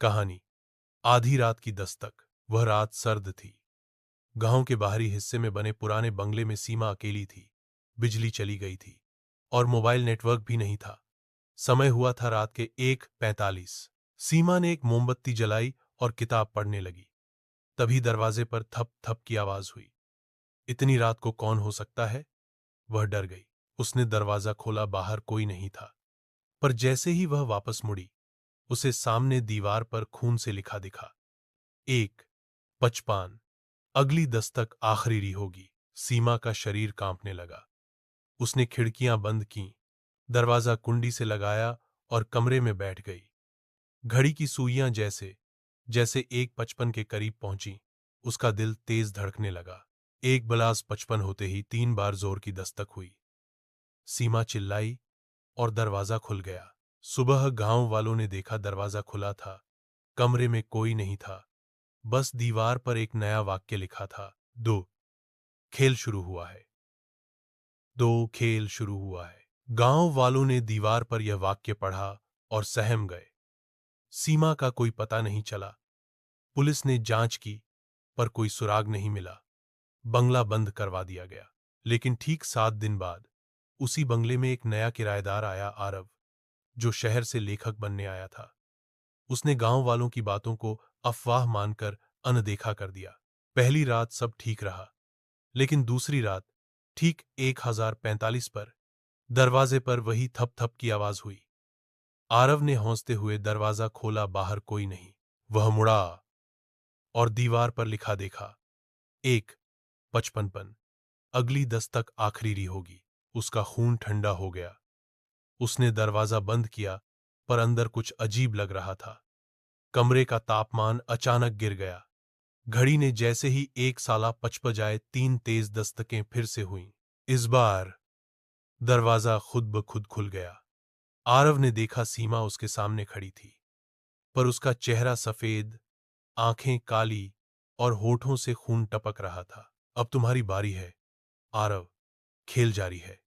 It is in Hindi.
कहानी। आधी रात की दस्तक। वह रात सर्द थी। गांव के बाहरी हिस्से में बने पुराने बंगले में सीमा अकेली थी। बिजली चली गई थी और मोबाइल नेटवर्क भी नहीं था। समय हुआ था रात के 1:45। सीमा ने एक मोमबत्ती जलाई और किताब पढ़ने लगी। तभी दरवाजे पर थप थप की आवाज हुई। इतनी रात को कौन हो सकता है? वह डर गई। उसने दरवाजा खोला, बाहर कोई नहीं था। पर जैसे ही वह वापस मुड़ी, उसे सामने दीवार पर खून से लिखा दिखा, 1:55। अगली दस्तक आखिरी होगी। सीमा का शरीर कांपने लगा। उसने खिड़कियां बंद कीं, दरवाजा कुंडी से लगाया और कमरे में बैठ गई। घड़ी की सुइयां जैसे जैसे 1:55 के करीब पहुंची, उसका दिल तेज धड़कने लगा। 1:55 होते ही 3 बार जोर की दस्तक हुई। सीमा चिल्लाई और दरवाजा खुल गया। सुबह गांव वालों ने देखा, दरवाजा खुला था। कमरे में कोई नहीं था। बस दीवार पर एक नया वाक्य लिखा था, 2 खेल शुरू हुआ है। 2 खेल शुरू हुआ है। गांव वालों ने दीवार पर यह वाक्य पढ़ा और सहम गए। सीमा का कोई पता नहीं चला। पुलिस ने जांच की, पर कोई सुराग नहीं मिला। बंगला बंद करवा दिया गया। लेकिन ठीक 7 दिन बाद उसी बंगले में एक नया किराएदार आया, आरव, जो शहर से लेखक बनने आया था। उसने गांव वालों की बातों को अफवाह मानकर अनदेखा कर दिया। पहली रात सब ठीक रहा, लेकिन दूसरी रात ठीक 1045 पर दरवाजे पर वही थप थप की आवाज हुई। आरव ने हौंसते हुए दरवाजा खोला, बाहर कोई नहीं। वह मुड़ा और दीवार पर लिखा देखा, 1:55। अगली दस्तक आखिरी होगी। उसका खून ठंडा हो गया। उसने दरवाजा बंद किया, पर अंदर कुछ अजीब लग रहा था। कमरे का तापमान अचानक गिर गया। घड़ी ने जैसे ही 1:55 बजाए, 3 तेज दस्तकें फिर से हुईं। इस बार दरवाजा खुद ब खुद खुल गया। आरव ने देखा, सीमा उसके सामने खड़ी थी, पर उसका चेहरा सफेद, आंखें काली और होठों से खून टपक रहा था। अब तुम्हारी बारी है, आरव। खेल जारी है।